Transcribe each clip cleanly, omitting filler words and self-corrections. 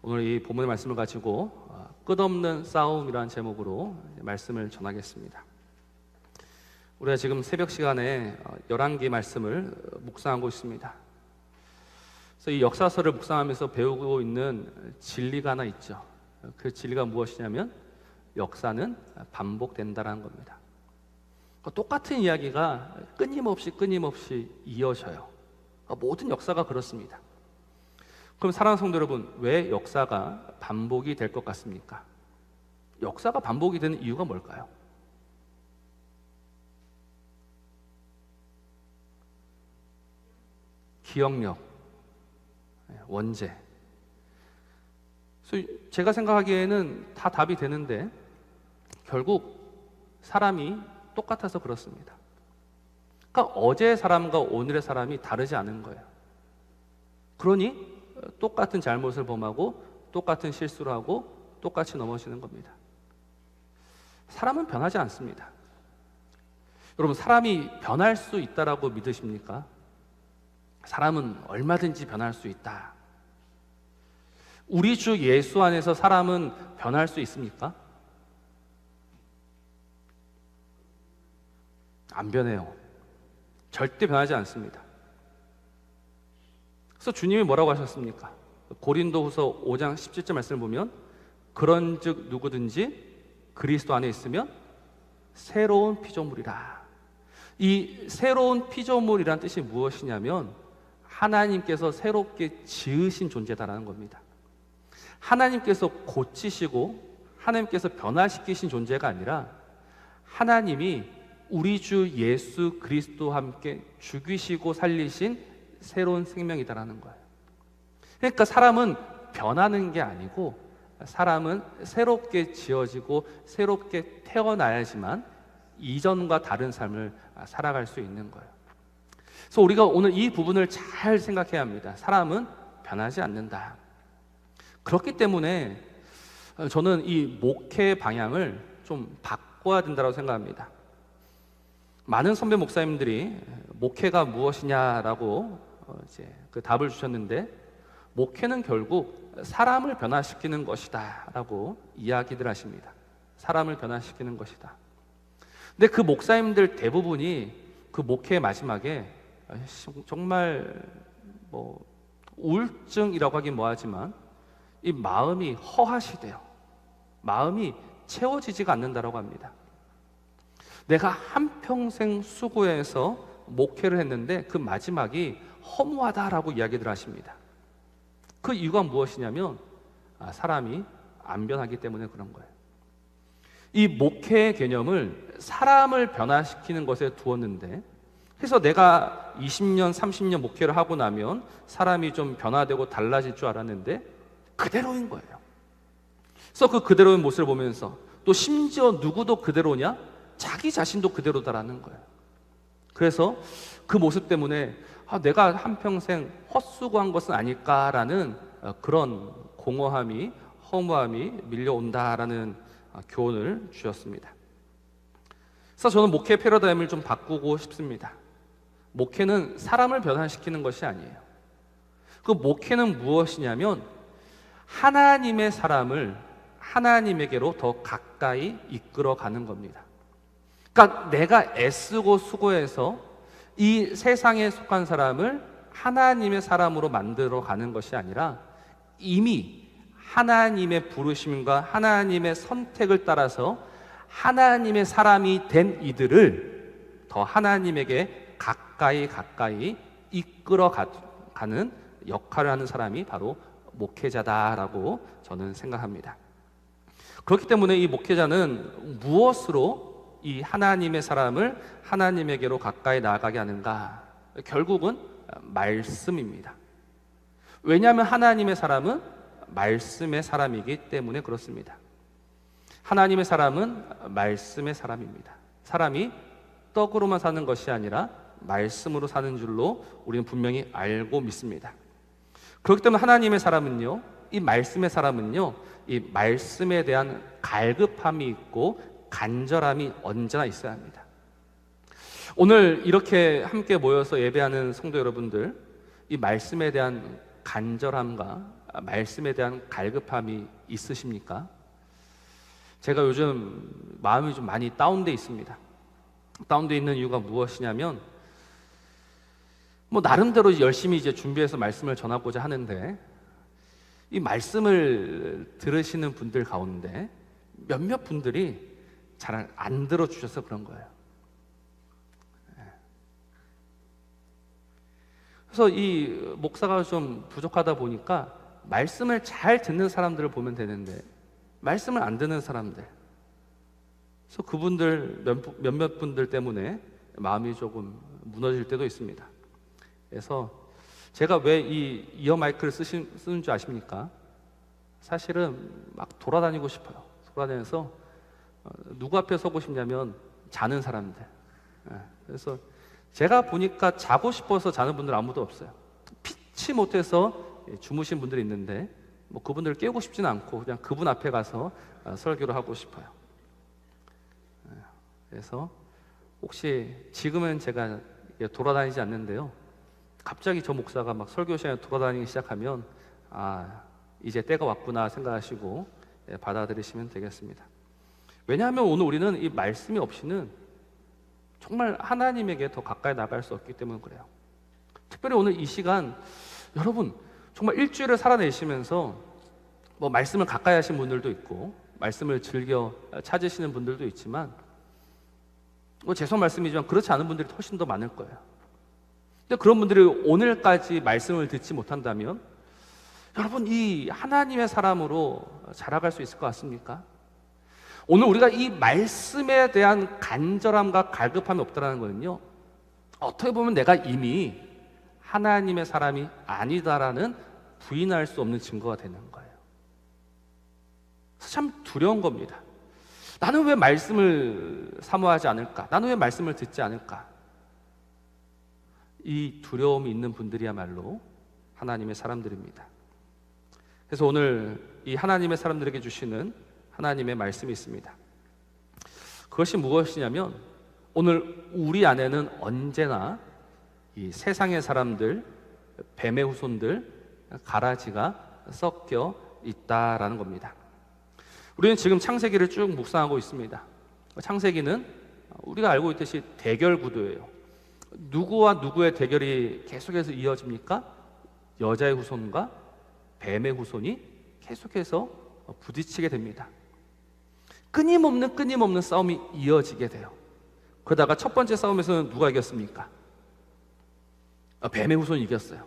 오늘 이 본문의 말씀을 가지고 끝없는 싸움이라는 제목으로 말씀을 전하겠습니다. 우리가 지금 새벽 시간에 열왕기 말씀을 묵상하고 있습니다. 그래서 이 역사서를 묵상하면서 배우고 있는 진리가 하나 있죠. 그 진리가 무엇이냐면 역사는 반복된다는 겁니다. 똑같은 이야기가 끊임없이 이어져요. 모든 역사가 그렇습니다. 그럼 사랑하는 성도 여러분, 왜 역사가 반복이 될 것 같습니까? 역사가 반복이 되는 이유가 뭘까요? 기억력, 원죄. 그래서 제가 생각하기에는 다 답이 되는데 결국 사람이 똑같아서 그렇습니다. 그러니까 어제의 사람과 오늘의 사람이 다르지 않은 거예요. 그러니 똑같은 잘못을 범하고 똑같은 실수를 하고 똑같이 넘어지는 겁니다. 사람은 변하지 않습니다. 여러분, 사람이 변할 수 있다라고 믿으십니까? 사람은 얼마든지 변할 수 있다. 우리 주 예수 안에서 사람은 변할 수 있습니까? 안 변해요. 절대 변하지 않습니다. 그래서 주님이 뭐라고 하셨습니까? 고린도후서 5장 17절 말씀을 보면 그런즉 누구든지 그리스도 안에 있으면 새로운 피조물이라. 이 새로운 피조물이란 뜻이 무엇이냐면 하나님께서 새롭게 지으신 존재다라는 겁니다. 하나님께서 고치시고 하나님께서 변화시키신 존재가 아니라 하나님이 우리 주 예수 그리스도와 함께 죽이시고 살리신 새로운 생명이다라는 거예요. 그러니까 사람은 변하는 게 아니고 사람은 새롭게 지어지고 새롭게 태어나야지만 이전과 다른 삶을 살아갈 수 있는 거예요. 그래서 우리가 오늘 이 부분을 잘 생각해야 합니다. 사람은 변하지 않는다. 그렇기 때문에 저는 이 목회 방향을 좀 바꿔야 된다고 생각합니다. 많은 선배 목사님들이 목회가 무엇이냐라고 이제 그 답을 주셨는데, 목회는 결국 사람을 변화시키는 것이다라고 이야기들 하십니다. 사람을 변화시키는 것이다. 근데 그 목사님들 대부분이 그 목회의 마지막에 정말 우울증이라고 하긴 뭐하지만 이 마음이 허하시대요. 마음이 채워지지가 않는다라고 합니다. 내가 한평생 수고해서 목회를 했는데 그 마지막이 허무하다라고 이야기들 하십니다. 그 이유가 무엇이냐면 사람이 안 변하기 때문에 그런 거예요. 이 목회의 개념을 사람을 변화시키는 것에 두었는데, 그래서 내가 20년, 30년 목회를 하고 나면 사람이 좀 변화되고 달라질 줄 알았는데 그대로인 거예요. 그래서 그 그대로인 모습을 보면서 또 심지어 누구도 그대로냐? 자기 자신도 그대로다라는 거예요. 그래서 그 모습 때문에 내가 한평생 헛수고한 것은 아닐까라는 그런 공허함이, 허무함이 밀려온다라는 교훈을 주셨습니다. 그래서 저는 목회 패러다임을 좀 바꾸고 싶습니다. 목회는 사람을 변화시키는 것이 아니에요. 그 목회는 무엇이냐면 하나님의 사람을 하나님에게로 더 가까이 이끌어가는 겁니다. 그러니까 내가 애쓰고 수고해서 이 세상에 속한 사람을 하나님의 사람으로 만들어 가는 것이 아니라 이미 하나님의 부르심과 하나님의 선택을 따라서 하나님의 사람이 된 이들을 더 하나님에게 가까이 이끌어 가는 역할을 하는 사람이 바로 목회자다라고 저는 생각합니다. 그렇기 때문에 이 목회자는 무엇으로 이 하나님의 사람을 하나님에게로 가까이 나아가게 하는가? 결국은 말씀입니다. 왜냐하면 하나님의 사람은 말씀의 사람이기 때문에 그렇습니다. 하나님의 사람은 말씀의 사람입니다. 사람이 떡으로만 사는 것이 아니라 말씀으로 사는 줄로 우리는 분명히 알고 믿습니다. 그렇기 때문에 하나님의 사람은요, 이 말씀의 사람은요, 이 말씀에 대한 갈급함이 있고 간절함이 언제나 있어야 합니다. 오늘 이렇게 함께 모여서 예배하는 성도 여러분들, 이 말씀에 대한 간절함과 말씀에 대한 갈급함이 있으십니까? 제가 요즘 마음이 좀 많이 다운돼 있습니다. 다운돼 있는 이유가 무엇이냐면 나름대로 열심히 이제 준비해서 말씀을 전하고자 하는데 이 말씀을 들으시는 분들 가운데 몇몇 분들이 잘 안 들어주셔서 그런 거예요. 그래서 이 목사가 좀 부족하다 보니까 말씀을 잘 듣는 사람들을 보면 되는데 말씀을 안 듣는 사람들, 그래서 그분들 몇몇 분들 때문에 마음이 조금 무너질 때도 있습니다. 그래서 제가 왜 이 이어 마이크를 쓰는 줄 아십니까? 사실은 막 돌아다니고 싶어요. 돌아다녀서 누구 앞에 서고 싶냐면 자는 사람들. 그래서 제가 보니까 자고 싶어서 자는 분들 아무도 없어요. 피치 못해서 주무신 분들이 있는데 그분들을 깨우고 싶지는 않고 그냥 그분 앞에 가서 설교를 하고 싶어요. 그래서 혹시 지금은 제가 돌아다니지 않는데요, 갑자기 저 목사가 막 설교 시간에 돌아다니기 시작하면 이제 때가 왔구나 생각하시고 받아들이시면 되겠습니다. 왜냐하면 오늘 우리는 이 말씀이 없이는 정말 하나님에게 더 가까이 나갈 수 없기 때문에 그래요. 특별히 오늘 이 시간 여러분 정말 일주일을 살아내시면서 말씀을 가까이 하신 분들도 있고 말씀을 즐겨 찾으시는 분들도 있지만 죄송한 말씀이지만 그렇지 않은 분들이 훨씬 더 많을 거예요. 근데 그런 분들이 오늘까지 말씀을 듣지 못한다면 여러분 이 하나님의 사람으로 자라갈 수 있을 것 같습니까? 오늘 우리가 이 말씀에 대한 간절함과 갈급함이 없다는 거는요, 어떻게 보면 내가 이미 하나님의 사람이 아니다라는 부인할 수 없는 증거가 되는 거예요. 참 두려운 겁니다. 나는 왜 말씀을 사모하지 않을까? 나는 왜 말씀을 듣지 않을까? 이 두려움이 있는 분들이야말로 하나님의 사람들입니다. 그래서 오늘 이 하나님의 사람들에게 주시는 하나님의 말씀이 있습니다. 그것이 무엇이냐면 오늘 우리 안에는 언제나 이 세상의 사람들, 뱀의 후손들, 가라지가 섞여 있다라는 겁니다. 우리는 지금 창세기를 쭉 묵상하고 있습니다. 창세기는 우리가 알고 있듯이 대결 구도예요. 누구와 누구의 대결이 계속해서 이어집니까? 여자의 후손과 뱀의 후손이 계속해서 부딪히게 됩니다. 끊임없는 싸움이 이어지게 돼요. 그러다가 첫 번째 싸움에서는 누가 이겼습니까? 뱀의 후손이 이겼어요.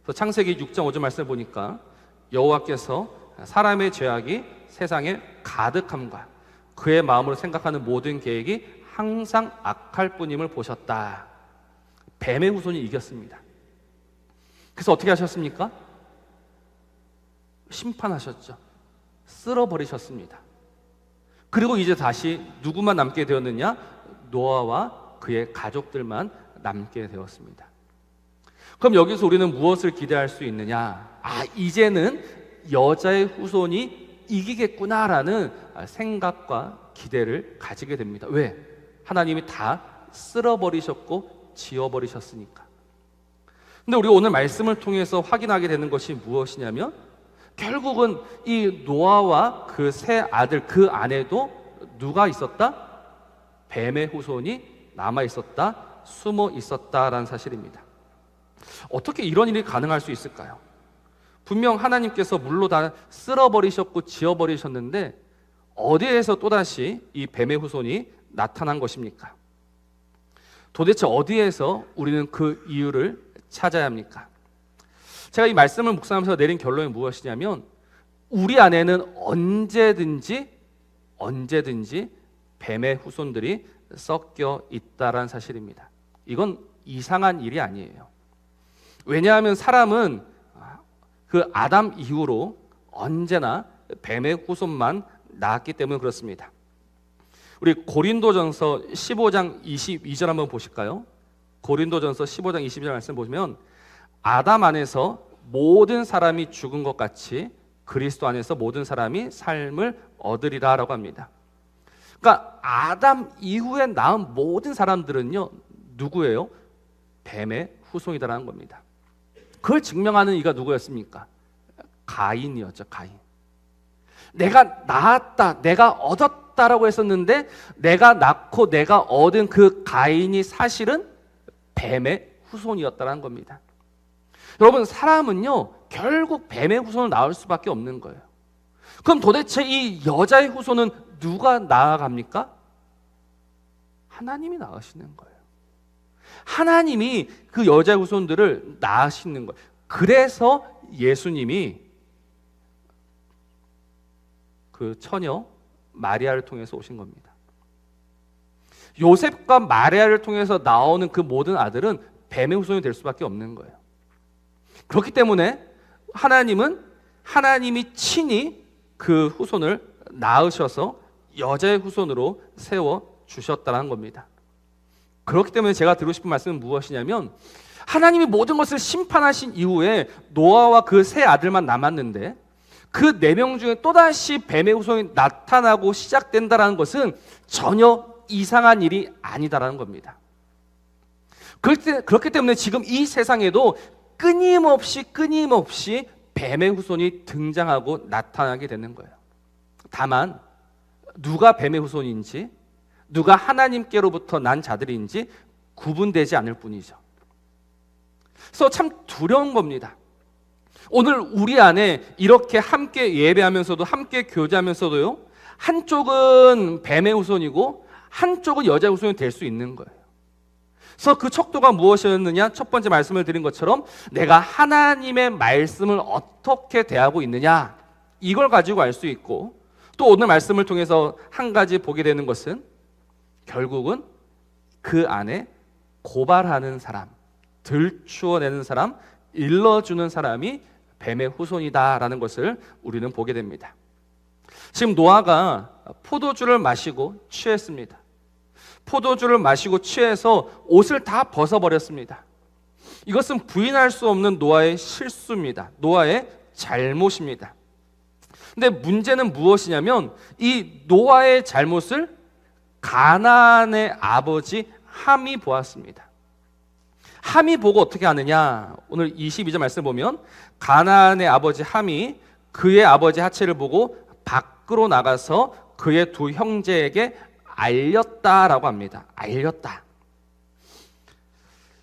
그래서 창세기 6장 5절 말씀을 보니까 여호와께서 사람의 죄악이 세상에 가득함과 그의 마음으로 생각하는 모든 계획이 항상 악할 뿐임을 보셨다. 뱀의 후손이 이겼습니다. 그래서 어떻게 하셨습니까? 심판하셨죠. 쓸어버리셨습니다. 그리고 이제 다시 누구만 남게 되었느냐? 노아와 그의 가족들만 남게 되었습니다. 그럼 여기서 우리는 무엇을 기대할 수 있느냐? 이제는 여자의 후손이 이기겠구나라는 생각과 기대를 가지게 됩니다. 왜? 하나님이 다 쓸어버리셨고 지워버리셨으니까. 근데 우리 오늘 말씀을 통해서 확인하게 되는 것이 무엇이냐면 결국은 이 노아와 그 세 아들 그 안에도 누가 있었다? 뱀의 후손이 남아 있었다, 숨어 있었다라는 사실입니다. 어떻게 이런 일이 가능할 수 있을까요? 분명 하나님께서 물로 다 쓸어버리셨고 지워버리셨는데 어디에서 또다시 이 뱀의 후손이 나타난 것입니까? 도대체 어디에서 우리는 그 이유를 찾아야 합니까? 제가 이 말씀을 묵상하면서 내린 결론이 무엇이냐면 우리 안에는 언제든지 뱀의 후손들이 섞여 있다라는 사실입니다. 이건 이상한 일이 아니에요. 왜냐하면 사람은 그 아담 이후로 언제나 뱀의 후손만 낳았기 때문에 그렇습니다. 우리 고린도전서 15장 22절 한번 보실까요? 고린도전서 15장 22절 말씀 보시면 아담 안에서 모든 사람이 죽은 것 같이 그리스도 안에서 모든 사람이 삶을 얻으리라라고 합니다. 그러니까 아담 이후에 낳은 모든 사람들은요 누구예요? 뱀의 후손이다라는 겁니다. 그걸 증명하는 이가 누구였습니까? 가인이었죠. 가인. 내가 낳았다, 내가 얻었다라고 했었는데 내가 낳고 내가 얻은 그 가인이 사실은 뱀의 후손이었다는 겁니다. 여러분, 사람은요 결국 뱀의 후손을 낳을 수밖에 없는 거예요. 그럼 도대체 이 여자의 후손은 누가 낳아갑니까? 하나님이 낳으시는 거예요. 하나님이 그 여자의 후손들을 낳으시는 거예요. 그래서 예수님이 그 처녀 마리아를 통해서 오신 겁니다. 요셉과 마리아를 통해서 나오는 그 모든 아들은 뱀의 후손이 될 수밖에 없는 거예요. 그렇기 때문에 하나님이 친히 그 후손을 낳으셔서 여자의 후손으로 세워 주셨다는 겁니다. 그렇기 때문에 제가 드리고 싶은 말씀은 무엇이냐면, 하나님이 모든 것을 심판하신 이후에 노아와 그 세 아들만 남았는데 그 4명 중에 또다시 뱀의 후손이 나타나고 시작된다는 것은 전혀 이상한 일이 아니다라는 겁니다. 그렇기 때문에 지금 이 세상에도 끊임없이 뱀의 후손이 등장하고 나타나게 되는 거예요. 다만 누가 뱀의 후손인지, 누가 하나님께로부터 난 자들인지 구분되지 않을 뿐이죠. 그래서 참 두려운 겁니다. 오늘 우리 안에 이렇게 함께 예배하면서도, 함께 교제하면서도요, 한쪽은 뱀의 후손이고 한쪽은 여자의 후손이 될 수 있는 거예요. 그래서 그 척도가 무엇이었느냐? 첫 번째 말씀을 드린 것처럼 내가 하나님의 말씀을 어떻게 대하고 있느냐, 이걸 가지고 알 수 있고, 또 오늘 말씀을 통해서 한 가지 보게 되는 것은 결국은 그 안에 고발하는 사람, 들추어내는 사람, 일러주는 사람이 뱀의 후손이다라는 것을 우리는 보게 됩니다. 지금 노아가 포도주를 마시고 취했습니다. 포도주를 마시고 취해서 옷을 다 벗어버렸습니다. 이것은 부인할 수 없는 노아의 실수입니다. 노아의 잘못입니다. 근데 문제는 무엇이냐면, 이 노아의 잘못을 가나안의 아버지 함이 보았습니다. 함이 보고 어떻게 하느냐? 오늘 22절 말씀 보면 가나안의 아버지 함이 그의 아버지 하체를 보고 밖으로 나가서 그의 두 형제에게 알렸다라고 합니다. 알렸다.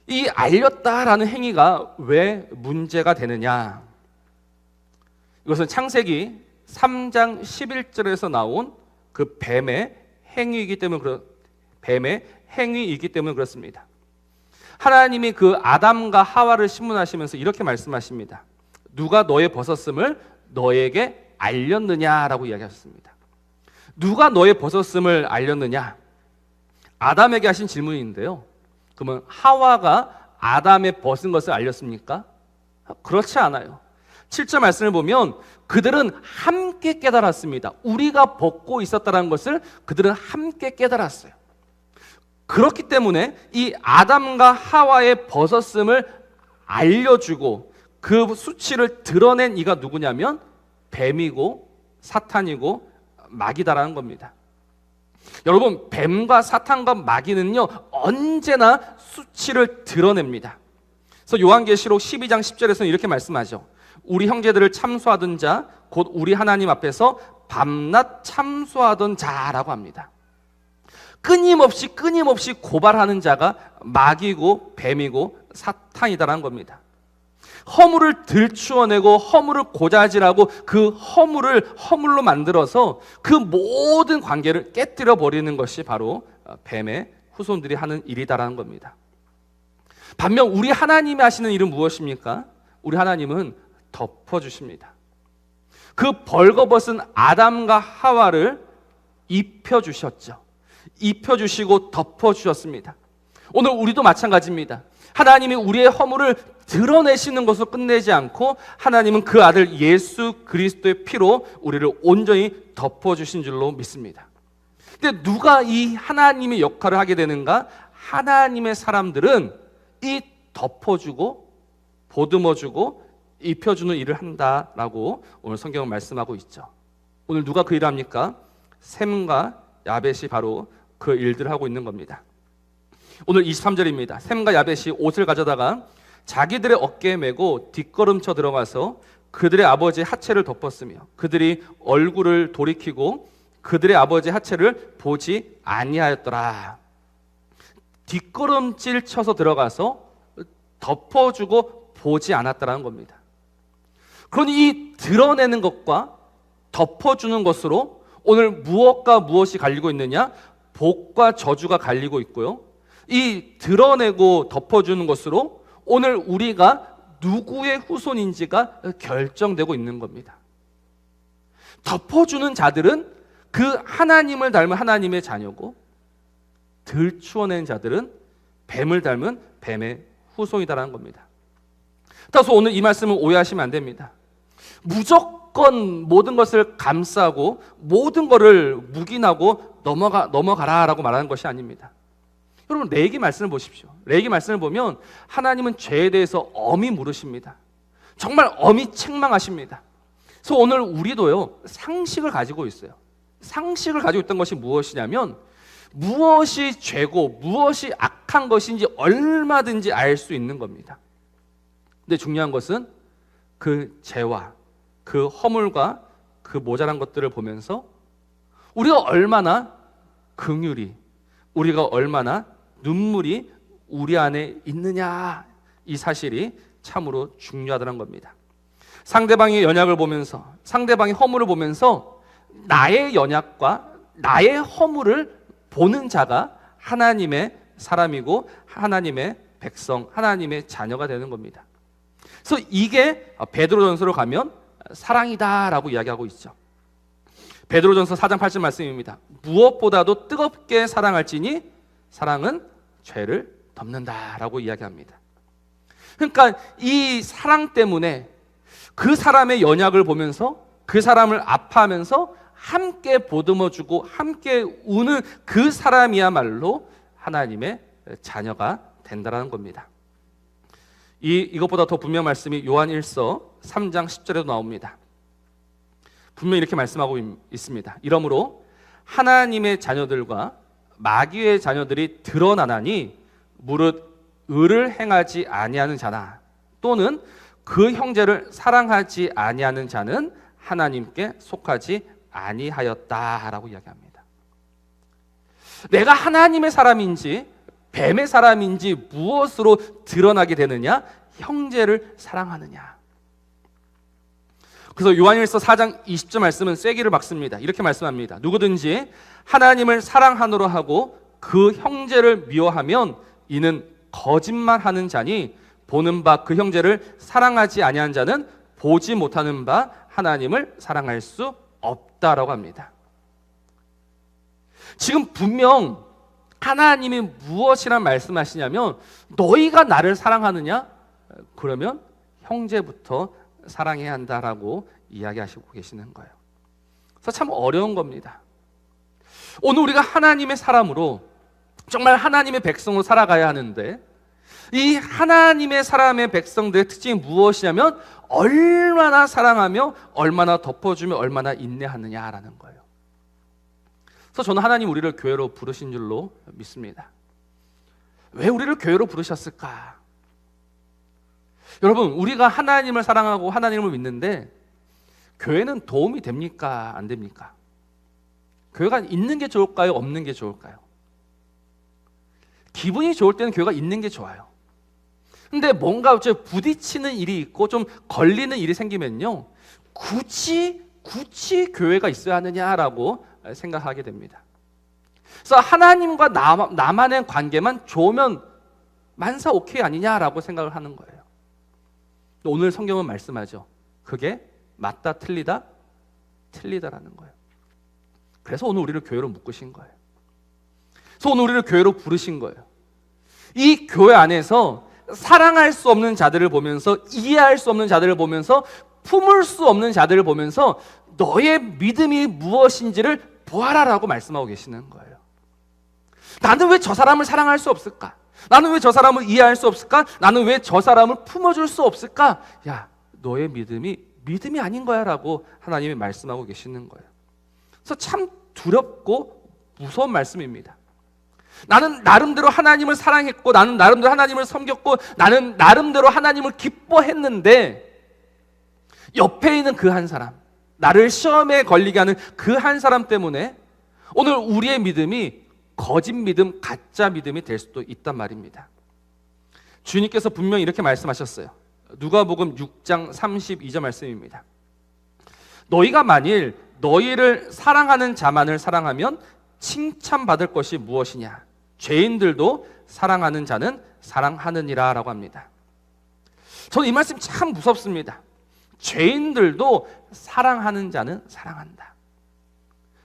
이 알렸다라는 행위가 왜 문제가 되느냐? 이것은 창세기 3장 11절에서 나온 그 뱀의 행위이기 때문에 그렇습니다. 하나님이 그 아담과 하와를 신문하시면서 이렇게 말씀하십니다. 누가 너의 벗었음을 너에게 알렸느냐라고 이야기하셨습니다. 누가 너의 벗었음을 알렸느냐? 아담에게 하신 질문인데요. 그러면 하와가 아담의 벗은 것을 알렸습니까? 그렇지 않아요. 7절 말씀을 보면 그들은 함께 깨달았습니다. 우리가 벗고 있었다는 것을 그들은 함께 깨달았어요. 그렇기 때문에 이 아담과 하와의 벗었음을 알려주고 그 수치를 드러낸 이가 누구냐면 뱀이고 사탄이고 마귀다라는 겁니다. 여러분, 뱀과 사탄과 마귀는요 언제나 수치를 드러냅니다. 그래서 요한계시록 12장 10절에서는 이렇게 말씀하죠. 우리 형제들을 참소하던 자, 곧 우리 하나님 앞에서 밤낮 참소하던 자라고 합니다. 끊임없이 고발하는 자가 마귀고 뱀이고 사탄이다라는 겁니다. 허물을 들추어내고 허물을 고자질하고 그 허물로 만들어서 그 모든 관계를 깨뜨려 버리는 것이 바로 뱀의 후손들이 하는 일이다라는 겁니다. 반면 우리 하나님이 하시는 일은 무엇입니까? 우리 하나님은 덮어주십니다. 그 벌거벗은 아담과 하와를 입혀주셨죠. 입혀주시고 덮어주셨습니다. 오늘 우리도 마찬가지입니다. 하나님이 우리의 허물을 드러내시는 것으로 끝내지 않고 하나님은 그 아들 예수 그리스도의 피로 우리를 온전히 덮어주신 줄로 믿습니다. 근데 누가 이 하나님의 역할을 하게 되는가? 하나님의 사람들은 이 덮어주고 보듬어주고 입혀주는 일을 한다라고 오늘 성경은 말씀하고 있죠. 오늘 누가 그 일을 합니까? 셈과 야벳이 바로 그 일들을 하고 있는 겁니다. 오늘 23절입니다. 셈과 야벳이 옷을 가져다가 자기들의 어깨에 메고 뒷걸음쳐 들어가서 그들의 아버지의 하체를 덮었으며 그들이 얼굴을 돌이키고 그들의 아버지의 하체를 보지 아니하였더라. 뒷걸음질 쳐서 들어가서 덮어주고 보지 않았다라는 겁니다. 그러니 이 드러내는 것과 덮어주는 것으로 오늘 무엇과 무엇이 갈리고 있느냐? 복과 저주가 갈리고 있고요. 이 드러내고 덮어주는 것으로 오늘 우리가 누구의 후손인지가 결정되고 있는 겁니다. 덮어주는 자들은 그 하나님을 닮은 하나님의 자녀고, 들추어낸 자들은 뱀을 닮은 뱀의 후손이다라는 겁니다. 따라서 오늘 이 말씀을 오해하시면 안 됩니다. 무조건 모든 것을 감싸고 모든 것을 묵인하고 넘어가라라고 말하는 것이 아닙니다. 여러분, 레위기 말씀을 보십시오. 레위기 말씀을 보면 하나님은 죄에 대해서 엄히 물으십니다. 정말 엄히 책망하십니다. 그래서 오늘 우리도요, 상식을 가지고 있어요. 상식을 가지고 있던 것이 무엇이냐면 무엇이 죄고 무엇이 악한 것인지 얼마든지 알 수 있는 겁니다. 근데 중요한 것은 그 죄와 그 허물과 그 모자란 것들을 보면서 우리가 얼마나 긍휼이, 우리가 얼마나 눈물이 우리 안에 있느냐, 이 사실이 참으로 중요하다는 겁니다. 상대방의 연약을 보면서, 상대방의 허물을 보면서 나의 연약과 나의 허물을 보는 자가 하나님의 사람이고 하나님의 백성, 하나님의 자녀가 되는 겁니다. 그래서 이게 베드로전서로 가면 사랑이다라고 이야기하고 있죠. 베드로전서 4장 8절 말씀입니다. 무엇보다도 뜨겁게 사랑할지니 사랑은 죄를 덮는다라고 이야기합니다. 그러니까 이 사랑 때문에 그 사람의 연약을 보면서 그 사람을 아파하면서 함께 보듬어주고 함께 우는 그 사람이야말로 하나님의 자녀가 된다는 겁니다. 이것보다 더 분명한 말씀이 요한 1서 3장 10절에도 나옵니다. 분명히 이렇게 말씀하고 있습니다. 이러므로 하나님의 자녀들과 마귀의 자녀들이 드러나나니 무릇 의를 행하지 아니하는 자나 또는 그 형제를 사랑하지 아니하는 자는 하나님께 속하지 아니하였다라고 이야기합니다. 내가 하나님의 사람인지 뱀의 사람인지 무엇으로 드러나게 되느냐? 형제를 사랑하느냐. 그래서 요한일서 4장 20절 말씀은 쐐기를 박습니다. 이렇게 말씀합니다. 누구든지 하나님을 사랑하노라 하고 그 형제를 미워하면 이는 거짓말하는 자니 보는 바 그 형제를 사랑하지 아니한 자는 보지 못하는 바 하나님을 사랑할 수 없다라고 합니다. 지금 분명 하나님이 무엇이란 말씀하시냐면 너희가 나를 사랑하느냐? 그러면 형제부터 사랑해야 한다라고 이야기하시고 계시는 거예요. 그래서 참 어려운 겁니다. 오늘 우리가 하나님의 사람으로 정말 하나님의 백성으로 살아가야 하는데 이 하나님의 사람의 백성들의 특징이 무엇이냐면 얼마나 사랑하며 얼마나 덮어주며 얼마나 인내하느냐라는 거예요. 그래서 저는 하나님 우리를 교회로 부르신 줄로 믿습니다. 왜 우리를 교회로 부르셨을까? 여러분, 우리가 하나님을 사랑하고 하나님을 믿는데 교회는 도움이 됩니까? 안 됩니까? 교회가 있는 게 좋을까요? 없는 게 좋을까요? 기분이 좋을 때는 교회가 있는 게 좋아요. 근데 뭔가 부딪히는 일이 있고 좀 걸리는 일이 생기면요, 굳이 교회가 있어야 하느냐라고 생각하게 됩니다. 그래서 하나님과 나만의 관계만 좋으면 만사 오케이 아니냐라고 생각을 하는 거예요. 오늘 성경은 말씀하죠. 그게 맞다 틀리다? 틀리다라는 거예요. 그래서 오늘 우리를 교회로 묶으신 거예요. 그래서 오늘 우리를 교회로 부르신 거예요. 이 교회 안에서 사랑할 수 없는 자들을 보면서, 이해할 수 없는 자들을 보면서, 품을 수 없는 자들을 보면서 너의 믿음이 무엇인지를 보아라라고 말씀하고 계시는 거예요. 나는 왜 저 사람을 사랑할 수 없을까? 나는 왜 저 사람을 이해할 수 없을까? 나는 왜 저 사람을 품어줄 수 없을까? 야, 너의 믿음이 아닌 거야 라고 하나님이 말씀하고 계시는 거예요. 그래서 참 두렵고 무서운 말씀입니다. 나는 나름대로 하나님을 사랑했고, 나는 나름대로 하나님을 섬겼고, 나는 나름대로 하나님을 기뻐했는데 옆에 있는 그 한 사람, 나를 시험에 걸리게 하는 그 한 사람 때문에 오늘 우리의 믿음이 거짓 믿음, 가짜 믿음이 될 수도 있단 말입니다. 주님께서 분명히 이렇게 말씀하셨어요. 누가복음 6장 32절 말씀입니다. 너희가 만일 너희를 사랑하는 자만을 사랑하면 칭찬받을 것이 무엇이냐? 죄인들도 사랑하는 자는 사랑하느니라 라고 합니다. 저는 이 말씀 참 무섭습니다. 죄인들도 사랑하는 자는 사랑한다.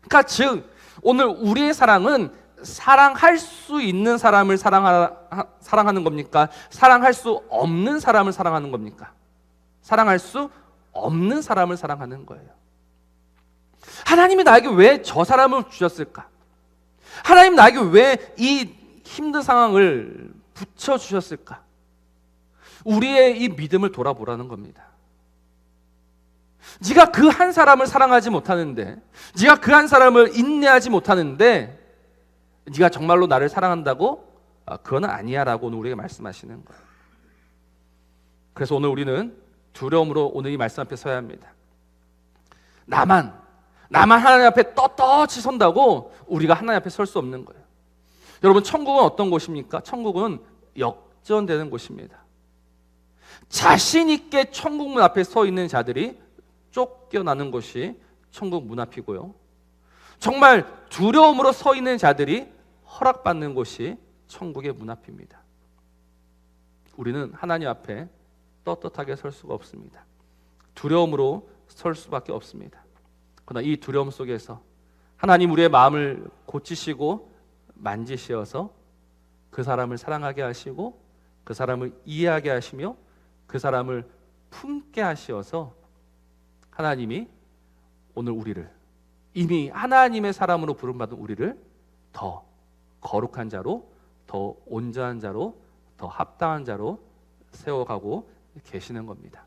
그러니까 즉 오늘 우리의 사랑은 사랑할 수 있는 사람을 사랑하는 겁니까? 사랑할 수 없는 사람을 사랑하는 겁니까? 사랑할 수 없는 사람을 사랑하는 거예요. 하나님이 나에게 왜 저 사람을 주셨을까? 하나님 나에게 왜 이 힘든 상황을 붙여주셨을까? 우리의 이 믿음을 돌아보라는 겁니다. 네가 그 한 사람을 사랑하지 못하는데, 네가 그 한 사람을 인내하지 못하는데 네가 정말로 나를 사랑한다고? 그건 아니야 라고 오늘 우리에게 말씀하시는 거예요. 그래서 오늘 우리는 두려움으로 오늘 이 말씀 앞에 서야 합니다. 나만 하나님 앞에 떳떳이 선다고 우리가 하나님 앞에 설 수 없는 거예요. 여러분, 천국은 어떤 곳입니까? 천국은 역전되는 곳입니다. 자신 있게 천국 문 앞에 서 있는 자들이 쫓겨나는 곳이 천국 문 앞이고요, 정말 두려움으로 서 있는 자들이 허락받는 곳이 천국의 문 앞입니다. 우리는 하나님 앞에 떳떳하게 설 수가 없습니다. 두려움으로 설 수밖에 없습니다. 그러나 이 두려움 속에서 하나님 우리의 마음을 고치시고 만지시어서 그 사람을 사랑하게 하시고 그 사람을 이해하게 하시며 그 사람을 품게 하시어서 하나님이 오늘 우리를, 이미 하나님의 사람으로 부름받은 우리를 더 거룩한 자로, 더 온전한 자로, 더 합당한 자로 세워가고 계시는 겁니다.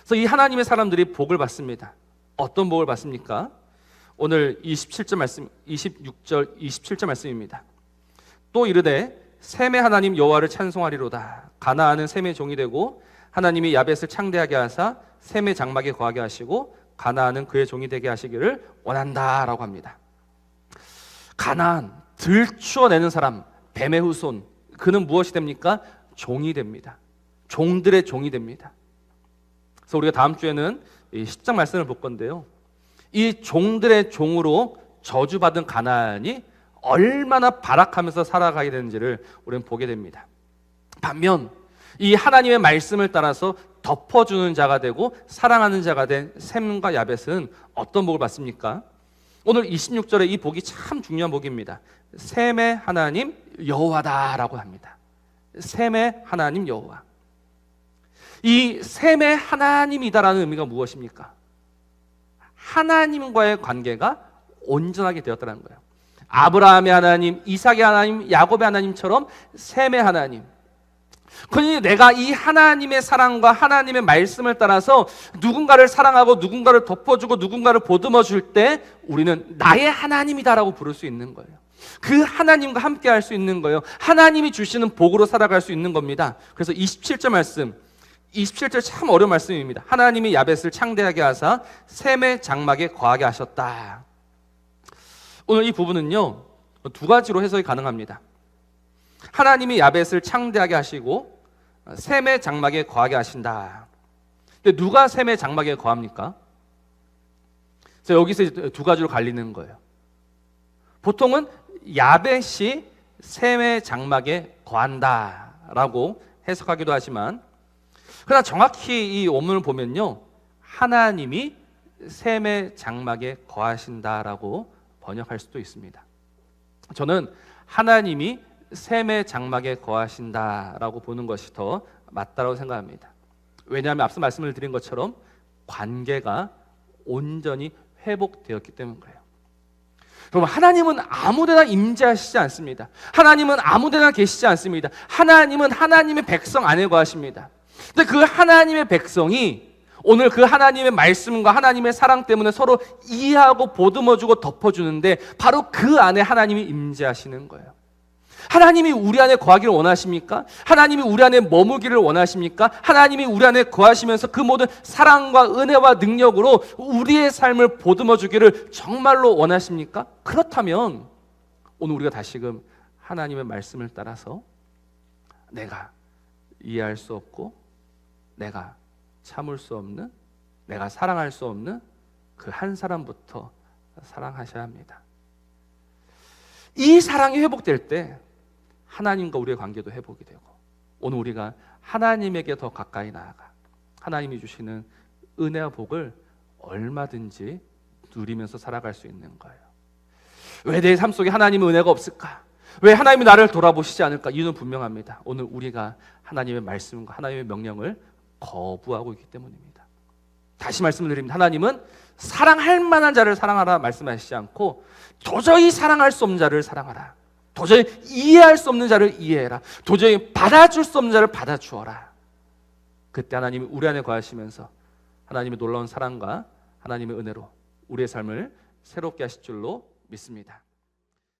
그래서 이 하나님의 사람들이 복을 받습니다. 어떤 복을 받습니까? 오늘 26절 말씀, 27절 말씀입니다. 또 이르되 셈의 하나님 여호와를 찬송하리로다. 가나안은 셈의 종이 되고 하나님이 야벳을 창대하게 하사 셈의 장막에 거하게 하시고 가나안은 그의 종이 되게 하시기를 원한다라고 합니다. 가나안, 들추어내는 사람, 뱀의 후손, 그는 무엇이 됩니까? 종이 됩니다. 종들의 종이 됩니다. 그래서 우리가 다음 주에는 이 10장 말씀을 볼 건데요, 이 종들의 종으로 저주받은 가나안이 얼마나 발악하면서 살아가게 되는지를 우리는 보게 됩니다. 반면 이 하나님의 말씀을 따라서 덮어주는 자가 되고 사랑하는 자가 된 셈과 야벳은 어떤 복을 받습니까? 오늘 26절에 이 복이 참 중요한 복입니다. 셈의 하나님 여호와다라고 합니다. 셈의 하나님 여호와. 이 셈의 하나님이다라는 의미가 무엇입니까? 하나님과의 관계가 온전하게 되었다는 거예요. 아브라함의 하나님, 이삭의 하나님, 야곱의 하나님처럼 셈의 하나님. 그러니 내가 이 하나님의 사랑과 하나님의 말씀을 따라서 누군가를 사랑하고 누군가를 덮어주고 누군가를 보듬어 줄 때 우리는 나의 하나님이다라고 부를 수 있는 거예요. 그 하나님과 함께 할 수 있는 거예요. 하나님이 주시는 복으로 살아갈 수 있는 겁니다. 그래서 27절 말씀, 27절 참 어려운 말씀입니다. 하나님이 야벳을 창대하게 하사 셈의 장막에 거하게 하셨다. 오늘 이 부분은요, 두 가지로 해석이 가능합니다. 하나님이 야벳을 창대하게 하시고 셈의 장막에 거하게 하신다. 근데 누가 셈의 장막에 거합니까? 그래서 여기서 두 가지로 갈리는 거예요. 보통은 야벳이 셈의 장막에 거한다라고 해석하기도 하지만, 그러나 정확히 이 원문을 보면요, 하나님이 셈의 장막에 거하신다라고 번역할 수도 있습니다. 저는 하나님이 셈의 장막에 거하신다라고 보는 것이 더 맞다라고 생각합니다. 왜냐하면 앞서 말씀을 드린 것처럼 관계가 온전히 회복되었기 때문인 거예요. 여러분, 하나님은 아무데나 임재하시지 않습니다. 하나님은 아무데나 계시지 않습니다. 하나님은 하나님의 백성 안에 거하십니다. 근데 그 하나님의 백성이 오늘 그 하나님의 말씀과 하나님의 사랑 때문에 서로 이해하고 보듬어주고 덮어주는데 바로 그 안에 하나님이 임재하시는 거예요. 하나님이 우리 안에 거하기를 원하십니까? 하나님이 우리 안에 머무기를 원하십니까? 하나님이 우리 안에 거하시면서 그 모든 사랑과 은혜와 능력으로 우리의 삶을 보듬어 주기를 정말로 원하십니까? 그렇다면 오늘 우리가 다시금 하나님의 말씀을 따라서 내가 이해할 수 없고 내가 참을 수 없는, 내가 사랑할 수 없는 그 한 사람부터 사랑하셔야 합니다. 이 사랑이 회복될 때 하나님과 우리의 관계도 회복이 되고 오늘 우리가 하나님에게 더 가까이 나아가 하나님이 주시는 은혜와 복을 얼마든지 누리면서 살아갈 수 있는 거예요. 왜 내 삶 속에 하나님의 은혜가 없을까? 왜 하나님이 나를 돌아보시지 않을까? 이유는 분명합니다. 오늘 우리가 하나님의 말씀과 하나님의 명령을 거부하고 있기 때문입니다. 다시 말씀을 드립니다. 하나님은 사랑할 만한 자를 사랑하라 말씀하시지 않고 도저히 사랑할 수 없는 자를 사랑하라, 도저히 이해할 수 없는 자를 이해해라, 도저히 받아줄 수 없는 자를 받아주어라. 그때 하나님이 우리 안에 거하시면서 하나님의 놀라운 사랑과 하나님의 은혜로 우리의 삶을 새롭게 하실 줄로 믿습니다.